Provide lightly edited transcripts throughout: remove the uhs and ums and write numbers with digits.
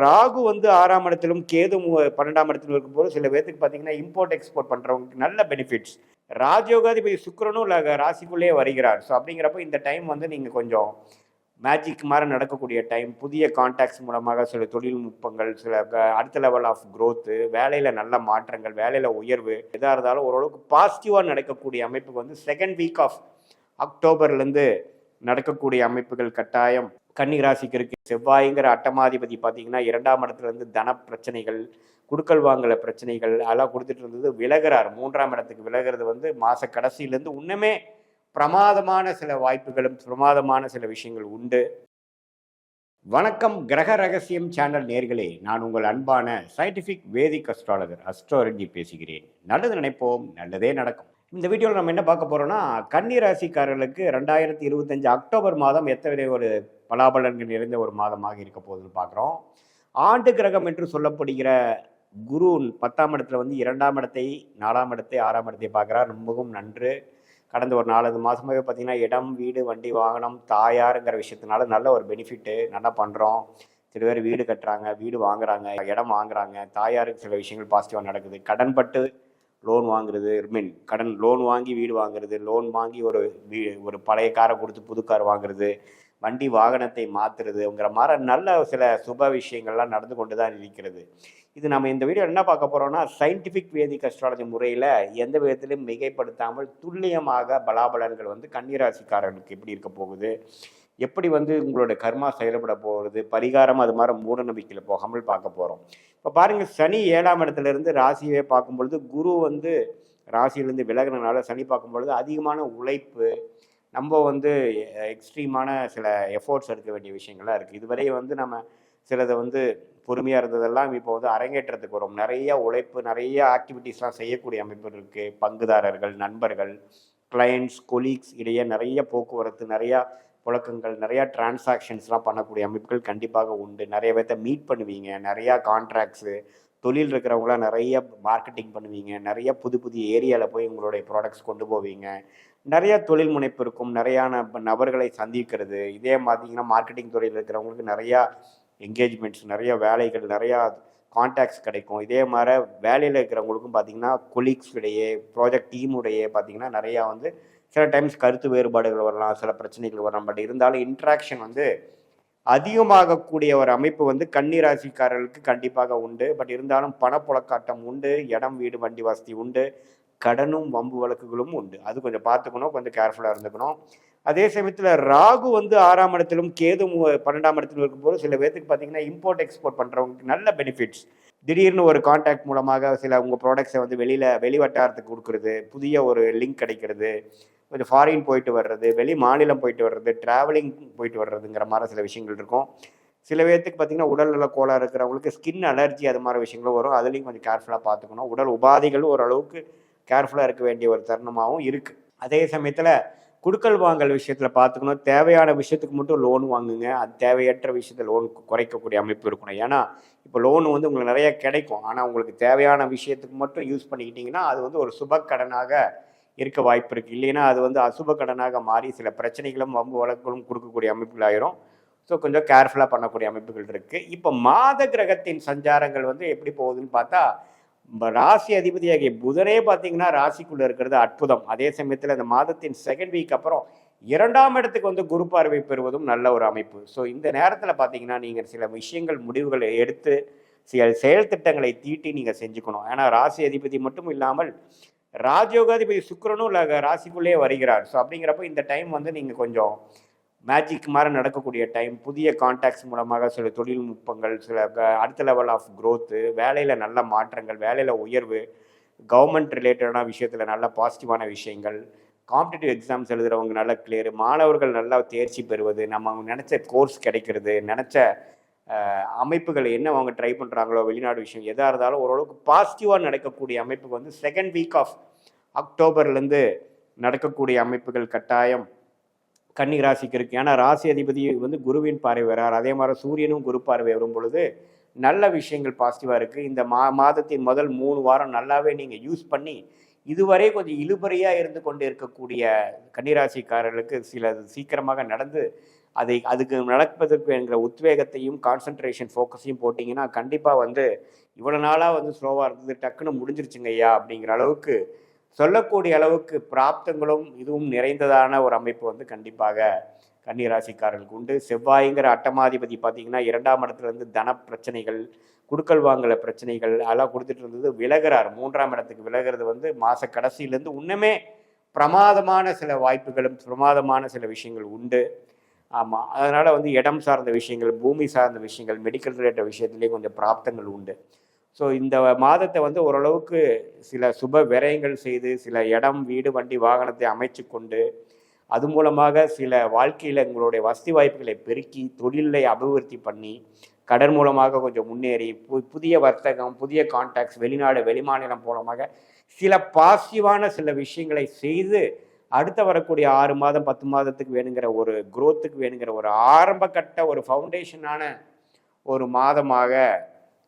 ராகு வந்து 6ஆம் இடத்திலும் கேது 12ஆம் இடத்திலும் இருக்கும்போது சில பேர்த்துக்கு பார்த்தீங்கன்னா இம்போர்ட் எக்ஸ்போர்ட் பண்ணுறவங்களுக்கு நல்ல பெனிஃபிட்ஸ். ராஜயோகாதிபதி சுக்கிரனும் ராசிக்குள்ளேயே வருகிறார். ஸோ அப்படிங்கிறப்ப இந்த டைம் வந்து நீங்கள் கொஞ்சம் மேஜிக் மாதிரி நடக்கக்கூடிய டைம். புதிய கான்டாக்ட்ஸ் மூலமாக சில தொழில்நுட்பங்கள், சில அடுத்த லெவல் ஆஃப் க்ரோத்து, வேலையில் நல்ல மாற்றங்கள், வேலையில் உயர்வு எதாக இருந்தாலும் ஓரளவுக்கு பாசிட்டிவாக நடக்கக்கூடிய அமைப்புக்கு வந்து செகண்ட் வீக் ஆஃப் அக்டோபர்லேருந்து நடக்கக்கூடிய அமைப்புகள் கட்டாயம் கன்னி ராசிக்கு இருக்கு. செவ்வாய்ங்கிற அட்டமாதிபதி பார்த்தீங்கன்னா 2ஆம் இடத்துல இருந்து தன பிரச்சனைகள், குடுக்கல் வாங்கல பிரச்சனைகள் அதெல்லாம் கொடுத்துட்டு இருந்தது விலகிறார். 3ஆம் இடத்துக்கு விலகிறது வந்து மாத கடைசியிலேருந்து இன்னுமே பிரமாதமான சில வாய்ப்புகளும் பிரமாதமான சில விஷயங்கள் உண்டு. வணக்கம் கிரக ரகசியம் சேனல் நேர்களே, நான் உங்கள் அன்பான சயின்டிஃபிக் வேதிக் அஸ்ட்ராலஜர் அஸ்ட்ரோரெட்டி பேசுகிறேன். நல்லது நினைப்போம், நல்லதே நடக்கும். இந்த வீடியோவில் நம்ம என்ன பார்க்க போறோம்னா, கன்னி ராசிக்காரர்களுக்கு 2025 அக்டோபர் மாதம் எத்தனை ஒரு பலாபலன்கள் நிறைந்த ஒரு மாதமாக இருக்க போகுதுன்னு பார்க்குறோம். ஆண்டு கிரகம் என்று சொல்லப்படுகிற குரு 10ஆம் இடத்துல வந்து 2ஆம் இடத்தை, 4ஆம் இடத்தை, 6ஆம் இடத்தை பார்க்குறார். ரொம்பவும் நன்று. கடந்த ஒரு 4 மாதமாகவே பார்த்தீங்கன்னா இடம், வீடு, வண்டி, வாகனம், தாயாருங்கிற விஷயத்தினால நல்ல ஒரு பெனிஃபிட்டு நல்லா பண்ணுறோம். சில பேர் வீடு கட்டுறாங்க, வீடு வாங்குறாங்க, இடம் வாங்குறாங்க, தாயாருக்கு சில விஷயங்கள் பாசிட்டிவாக நடக்குது. கடன்பட்டு லோன் வாங்குறது, கடன் லோன் வாங்கி வீடு வாங்குறது, லோன் வாங்கி ஒரு பழைய காரை கொடுத்து புது கார் வாங்குறது, வண்டி வாகனத்தை மாற்றுறதுங்கிற மாதிரி நல்ல சில சுப விஷயங்கள்லாம் நடந்து கொண்டு தான் இருக்கிறது. இது நம்ம இந்த வீடியோ என்ன பார்க்க போகிறோம்னா, சயின்டிஃபிக் வேதிக் அஸ்ட்ராலஜி முறையில் எந்த விதத்திலும் மிகைப்படுத்தாமல் துல்லியமாக பலாபலன்கள் வந்து கன்னிராசிக்காரர்களுக்கு எப்படி இருக்க போகுது, எப்படி வந்து உங்களோட கர்மா செயல்பட போகிறது, பரிகாரம் அது மாதிரி மூட நம்பிக்கையில் போகாமல் பார்க்க போகிறோம். இப்போ பாருங்கள், சனி 7ஆம் இடத்துல இருந்து ராசியை பார்க்கும்பொழுது குரு வந்து ராசியிலேருந்து விலகினால சனி பார்க்கும்பொழுது அதிகமான உழைப்பு, நம்ம வந்து எக்ஸ்ட்ரீமான சில எஃபோர்ட்ஸ் எடுக்க வேண்டிய விஷயங்கள்லாம் இருக்குது. இதுவரை வந்து நம்ம சிலதை வந்து பொறுமையாக இருந்ததெல்லாம் இப்போ வந்து அரங்கேற்றத்துக்கு வரும். நிறைய உழைப்பு, நிறைய ஆக்டிவிட்டீஸ்லாம் செய்யக்கூடிய அமைப்பு இருக்குது. பங்குதாரர்கள், நண்பர்கள், கிளையண்ட்ஸ், கொலீக்ஸ் இடையே நிறைய போக்குவரத்து, நிறையா புழக்கங்கள், நிறையா டிரான்சாக்ஷன்ஸ்லாம் பண்ணக்கூடிய அமைப்புகள் கண்டிப்பாக உண்டு. நிறைய பேர்த்த மீட் பண்ணுவீங்க, நிறையா கான்ட்ராக்ட்ஸு, தொழில் இருக்கிறவங்களாம் நிறைய மார்க்கெட்டிங் பண்ணுவீங்க, நிறைய புது புதிய ஏரியாவில் போய் உங்களுடைய ப்ராடக்ட்ஸ் கொண்டு போவீங்க. நிறையா தொழில் முனைப்பு இருக்கும், நிறையா நபர்களை சந்திக்கிறது. இதே பார்த்தீங்கன்னா மார்க்கெட்டிங் துறையில் இருக்கிறவங்களுக்கு நிறையா என்கேஜ்மெண்ட்ஸ், நிறைய வேலைகள், நிறையா கான்டாக்ட்ஸ் கிடைக்கும். இதே மாதிரி வேலையில் இருக்கிறவங்களுக்கும் பார்த்திங்கன்னா கொலீக்ஸ் இடையே, ப்ராஜெக்ட் டீமுடையே பார்த்திங்கன்னா நிறையா வந்து சில டைம்ஸ் கருத்து வேறுபாடுகள் வரலாம், சில பிரச்சனைகள் வரலாம். பட் இருந்தாலும் இன்ட்ராக்ஷன் வந்து அதிகமாகக்கூடிய ஒரு அமைப்பு வந்து கன்னி ராசிக்காரர்களுக்கு கண்டிப்பாக உண்டு. பட் இருந்தாலும் பணப்புழக்காட்டம் உண்டு, இடம், வீடு, வண்டி வசதி உண்டு, கடனும் வம்பு வழக்குகளும் உண்டு. அது கொஞ்சம் பார்த்துக்கணும், கொஞ்சம் கேர்ஃபுல்லாக இருந்துக்கணும். அதே சமயத்தில் ராகு வந்து 6ஆம் இடத்திலும் கேது 12ஆம் இடத்திலும் இருக்கும்போது சில பேர்த்துக்கு பார்த்தீங்கன்னா இம்போர்ட் எக்ஸ்போர்ட் பண்ணுறவங்களுக்கு நல்ல பெனிஃபிட்ஸ். திடீர்னு ஒரு கான்டாக்ட் மூலமாக சில உங்கள் ப்ராடக்ட்ஸை வந்து வெளிவட்டாரத்துக்கு கொடுக்குறது, புதிய ஒரு லிங்க் கிடைக்கிறது, கொஞ்சம் ஃபாரின் போயிட்டு வர்றது, வெளி மாநிலம் போயிட்டு வர்றது, ட்ராவலிங் போயிட்டு வர்றதுங்கிற மாதிரி சில விஷயங்கள் இருக்கும். சில பேர்த்துக்கு பார்த்தீங்கன்னா உடல்நல கோளாறு இருக்கிறவங்களுக்கு ஸ்கின் அலர்ஜி அது மாதிரி விஷயங்களும் வரும். அதுலேயும் கொஞ்சம் கேர்ஃபுல்லாக பார்த்துக்கணும். உடல் உபாதைகளும் ஓரளவுக்கு கேர்ஃபுல்லாக இருக்க வேண்டிய ஒரு தருணமாகவும் இருக்குது. அதே சமயத்தில் குடுக்கல் வாங்கல் விஷயத்தில் பார்த்துக்கணும். தேவையான விஷயத்துக்கு மட்டும் லோன் வாங்குங்க. அது தேவையற்ற விஷயத்தில் லோன் குறைக்கக்கூடிய அமைப்பு இருக்கணும். ஏன்னா இப்போ லோன் வந்து உங்களுக்கு நிறைய கிடைக்கும், ஆனால் உங்களுக்கு தேவையான விஷயத்துக்கு மட்டும் யூஸ் பண்ணிக்கிட்டிங்கன்னா அது வந்து ஒரு சுப கடனாக இருக்க வாய்ப்பு இருக்குது. இல்லைன்னா அது வந்து அசுப கடனாக மாறி சில பிரச்சனைகளும் வம்பு வழக்குகளும் கொடுக்கக்கூடிய அமைப்புகள் ஆயிரும். ஸோ கொஞ்சம் கேர்ஃபுல்லாக பண்ணக்கூடிய அமைப்புகள் இருக்குது. இப்போ மாத கிரகத்தின் சஞ்சாரங்கள் வந்து எப்படி போகுதுன்னு பார்த்தா, ராசி அதிபதியாகிய புதனே பார்த்தீங்கன்னா ராசிக்குள்ளே இருக்கிறது அற்புதம். அதே சமயத்தில் இந்த மாதத்தின் செகண்ட் வீக் அப்புறம் 2ஆம் இடத்துக்கு வந்து குரு பார்வை பெறுவதும் நல்ல ஒரு அமைப்பு. ஸோ இந்த நேரத்தில் பார்த்தீங்கன்னா நீங்கள் சில விஷயங்கள் முடிவுகளை எடுத்து செயல் திட்டங்களை தீட்டி நீங்கள் செஞ்சுக்கணும். ஏன்னா ராசி அதிபதி மட்டும் இல்லாமல் ராஜயோகாதிபதி சுக்கிரனும் ராசிக்குள்ளேயே வருகிறார். ஸோ அப்படிங்கிறப்ப இந்த டைம் வந்து நீங்கள் கொஞ்சம் மேஜிக் மாதிரி நடக்கக்கூடிய டைம். புதிய கான்டாக்ட்ஸ் மூலமாக சில தொழில்நுட்பங்கள், சில அடுத்த லெவல் ஆஃப் க்ரோத்து, வேலையில் நல்ல மாற்றங்கள், வேலையில் உயர்வு, கவர்மெண்ட் ரிலேட்டடான விஷயத்தில் நல்ல பாசிட்டிவான விஷயங்கள், காம்படிட்டிவ் எக்ஸாம்ஸ் எழுதுகிறவங்க நல்ல கிளியர், மாணவர்கள் நல்லா தேர்ச்சி பெறுவது, நம்ம நினச்ச கோர்ஸ் கிடைக்கிறது, நினச்ச அமைப்புகள் என்ன அவங்க ட்ரை பண்ணுறாங்களோ, வெளிநாடு விஷயம் எதாக இருந்தாலும் ஓரளவுக்கு பாசிட்டிவாக நடக்கக்கூடிய அமைப்புக்கு வந்து செகண்ட் வீக் ஆஃப் அக்டோபர்லேருந்து நடக்கக்கூடிய அமைப்புகள் கட்டாயம் கன்னி ராசிக்கு இருக்குது. ஏன்னா ராசி அதிபதி வந்து குருவின் பார்வை வரார். அதே மாதிரி சூரியனும் குரு பார்வை வரும் பொழுது நல்ல விஷயங்கள் பாசிட்டிவாக இருக்குது. இந்த மாதத்தின் முதல் 3 வாரம் நல்லாவே நீங்கள் யூஸ் பண்ணி இதுவரை கொஞ்சம் இழுபறியாக இருந்து கொண்டு இருக்கக்கூடிய கன்னிராசிக்காரர்களுக்கு சில சீக்கிரமாக நடந்து அதுக்கு நடப்பதற்கு என்கிற உத்வேகத்தையும் கான்சன்ட்ரேஷன் ஃபோக்கஸையும் போட்டிங்கன்னா கண்டிப்பாக வந்து இவ்வளோ நாளாக வந்து ஸ்லோவாக இருந்தது டக்குன்னு முடிஞ்சிருச்சுங்க ஐயா அப்படிங்கிற அளவுக்கு சொல்லக்கூடிய அளவுக்கு பிராப்தங்களும் இதுவும் நிறைந்ததான ஒரு அமைப்பு வந்து கண்டிப்பாக கன்னிராசிக்காரர்களுக்கு உண்டு. செவ்வாய்ங்கிற அட்டமாதிபதி பார்த்தீங்கன்னா 2ஆம் இடத்துலேருந்து தன பிரச்சனைகள், குடுக்கல் வாங்கல பிரச்சனைகள் அதெல்லாம் கொடுத்துட்டு இருந்தது விலகிறார். 3ஆம் இடத்துக்கு விலகிறது வந்து மாத கடைசியிலேருந்து இன்னுமே பிரமாதமான சில வாய்ப்புகளும் பிரமாதமான சில விஷயங்கள் உண்டு. ஆமாம், அதனால் வந்து இடம் சார்ந்த விஷயங்கள், பூமி சார்ந்த விஷயங்கள், மெடிக்கல் ரிலேட்டட் விஷயத்துலேயும் கொஞ்சம் பிராப்தங்கள் உண்டு. ஸோ இந்த மாதத்தை வந்து ஓரளவுக்கு சில சுப விரயங்கள் செய்து சில இடம், வீடு, வண்டி, வாகனத்தை அமைச்சு கொண்டு அது மூலமாக சில வாழ்க்கையில் உங்களுடைய வசதி வாய்ப்புகளை பெருக்கி தொழிலை அபிவிருத்தி பண்ணி கடன் மூலமாக கொஞ்சம் முன்னேறி புதிய வர்த்தகம், புதிய கான்டாக்ட்ஸ், வெளிநாடு, வெளிமாநிலம் மூலமாக சில பாசிட்டிவான சில விஷயங்களை செய்து அடுத்த வரக்கூடிய 6 மாதம் 10 மாதத்துக்கு வேணுங்கிற ஒரு குரோத்துக்கு வேணுங்கிற ஒரு ஆரம்ப கட்ட ஒரு ஃபவுண்டேஷனான ஒரு மாதமாக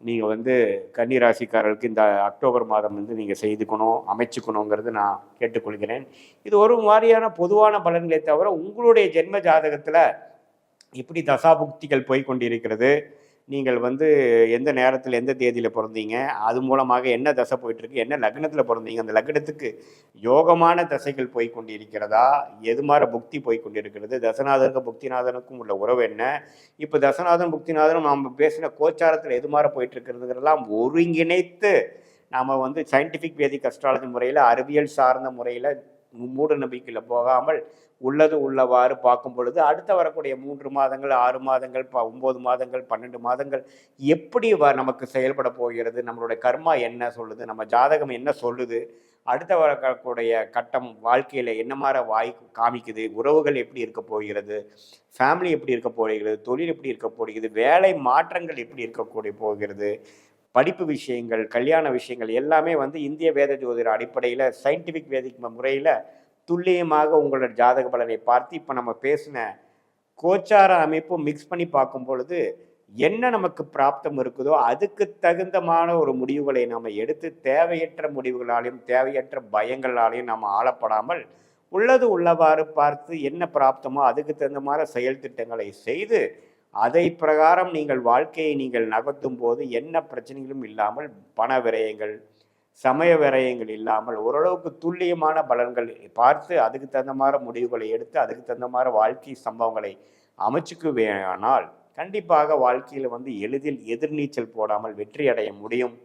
நீங்கள் வந்து கன்னிராசிக்காரர்களுக்கு இந்த அக்டோபர் மாதம் வந்து நீங்கள் செய்துக்கணும், அமைச்சுக்கணுங்கிறது நான் கேட்டுக்கொள்கிறேன். இது ஒரு மாதிரியான பொதுவான பலன்களை தவிர உங்களுடைய ஜென்ம ஜாதகத்தில் இப்படி தசாபுக்திகள் போய்கொண்டிருக்கிறது, நீங்கள் வந்து எந்த நேரத்தில் எந்த தேதியில் பிறந்தீங்க, அது மூலமாக என்ன தசை போயிட்டுருக்கு, என்ன லக்னத்தில் பிறந்தீங்க, அந்த லக்னத்துக்கு யோகமான தசைகள் போய்கொண்டிருக்கிறதா, எது மாதிரி புக்தி போய்கொண்டிருக்கிறது, தசநாதனுக்கும் புக்திநாதனுக்கும் உள்ள உறவு என்ன, இப்போ தசநாதன் புக்திநாதனும் நாம் பேசின கோச்சாரத்தில் எது மாதிரி போயிட்டுருக்கிறதுங்கிறதெல்லாம் ஒருங்கிணைத்து நாம் வந்து சயின்டிஃபிக் வேதிக் அஸ்ட்ராலஜி முறையில், அறிவியல் சார்ந்த முறையில் மூட நம்பிக்கையில் போகாமல் உள்ளது உள்ளவாறு பார்க்கும் பொழுது அடுத்த வரக்கூடிய 3 மாதங்கள், 6 மாதங்கள், 9 மாதங்கள், 12 மாதங்கள் எப்படி நமக்கு செயல்பட போகிறது, நம்மளுடைய கர்மா என்ன சொல்லுது, நம்ம ஜாதகம் என்ன சொல்லுது, அடுத்த வரக்கூடிய கட்டம் வாழ்க்கையில் என்ன மாதிரி காமிக்குது, உறவுகள் எப்படி இருக்க போகிறது, ஃபேமிலி எப்படி இருக்க போகிறது, தொழில் எப்படி இருக்க போகிறது, வேலை மாற்றங்கள் எப்படி இருக்கக்கூடிய போகிறது, படிப்பு விஷயங்கள், கல்யாண விஷயங்கள் எல்லாமே வந்து இந்திய வேத ஜோதிட அடிப்படையில் சயின்டிஃபிக் வேதிக் முறையில் துல்லியமாக உங்களோட ஜாதக பலனை பார்த்து இப்போ நம்ம பேசின கோச்சார அமைப்பும் மிக்ஸ் பண்ணி பார்க்கும் பொழுது என்ன நமக்கு பிராப்தம் இருக்குதோ அதுக்கு தகுந்தமான ஒரு முடிவுகளை நாம் எடுத்து தேவையற்ற முடிவுகளாலையும் தேவையற்ற பயங்களாலையும் நாம் ஆளப்படாமல் உள்ளது உள்ளவாறு பார்த்து என்ன பிராப்தமோ அதுக்கு தகுந்த மாதிரி செயல் திட்டங்களை செய்து அதை பிரகாரம் நீங்கள் வாழ்க்கையை நீங்கள் நகர்த்தும் போது என்ன பிரச்சனைகளும் இல்லாமல் பண விரயங்கள், சமய விரயங்கள் இல்லாமல் ஓரளவுக்கு துல்லியமான பலன்கள் பார்த்து அதுக்கு தகுந்த மாதிரி முடிவுகளை எடுத்து அதுக்கு தகுந்த மாதிரி வாழ்க்கை சம்பவங்களை அமைச்சுக்குவேனால் கண்டிப்பாக வாழ்க்கையில் வந்து எளிதில் எதிர்நீச்சல் போடாமல் வெற்றி அடைய முடியும்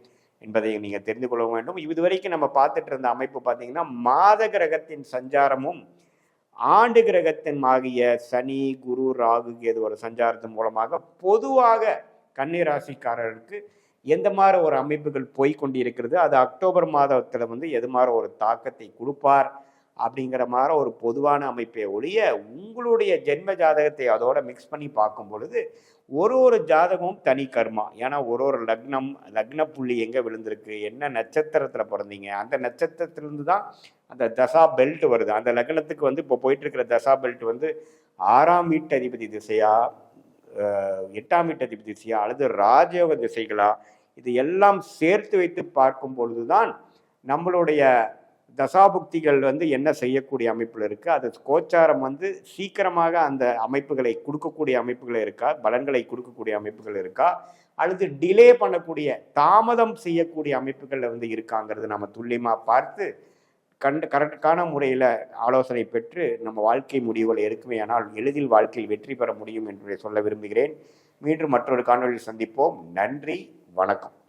என்பதை நீங்கள் தெரிந்து கொள்ள வேண்டும். இதுவரைக்கும் நம்ம பார்த்துட்டு இருந்த அமைப்பு பார்த்தீங்கன்னா மாத கிரகத்தின் சஞ்சாரமும் ஆண்டு கிரகத்தின் ஆகிய சனி, குரு, ராகு, கேது ஒரு சஞ்சாரத்தின் மூலமாக பொதுவாக கன்னிராசிக்காரர்களுக்கு எந்த மாதிரி ஒரு அமைப்புகள் போய்கொண்டிருக்கிறது, அது அக்டோபர் மாதத்தில் வந்து எது மாதிரி ஒரு தாக்கத்தை கொடுப்பார் அப்படிங்கிற மாதிரி ஒரு பொதுவான அமைப்பை ஒழிய உங்களுடைய ஜென்ம ஜாதகத்தை அதோட மிக்ஸ் பண்ணி பார்க்கும் பொழுது ஒரு ஜாதகமும் தனி கர்மா. ஏன்னா ஒரு லக்ன புள்ளி எங்கே விழுந்திருக்கு, என்ன நட்சத்திரத்தில் பிறந்தீங்க, அந்த நட்சத்திரத்திலிருந்து தான் அந்த தசா பெல்ட் வருது. அந்த லக்னத்துக்கு வந்து இப்போ போயிட்டு இருக்கிற தசா பெல்ட் வந்து 6ஆம் வீட்டு அதிபதி திசையா, 8ஆம் வீட்டு அதிபதி திசையா அல்லது ராஜயோக திசைகளா, இது எல்லாம் சேர்த்து வைத்து பார்க்கும் பொழுதுதான் நம்மளுடைய தசாபுக்திகள் வந்து என்ன செய்யக்கூடிய அமைப்பில் இருக்குது, அது கோச்சாரம் வந்து சீக்கிரமாக அந்த அமைப்புகளை கொடுக்கக்கூடிய அமைப்புகள் இருக்கா, பலன்களை கொடுக்கக்கூடிய அமைப்புகள் இருக்கா, அல்லது டிலே பண்ணக்கூடிய தாமதம் செய்யக்கூடிய அமைப்புகள் வந்து இருக்காங்கிறது நம்ம துல்லியமாக பார்த்து கரெக்டான முறையில் ஆலோசனை பெற்று நம்ம வாழ்க்கை முடிவுகளை எடுக்குமே ஆனால் எளிதில் வாழ்க்கையில் வெற்றி பெற முடியும் என்று சொல்ல விரும்புகிறேன். மீண்டும் மற்றொரு காணொலியில் சந்திப்போம். நன்றி, வணக்கம்.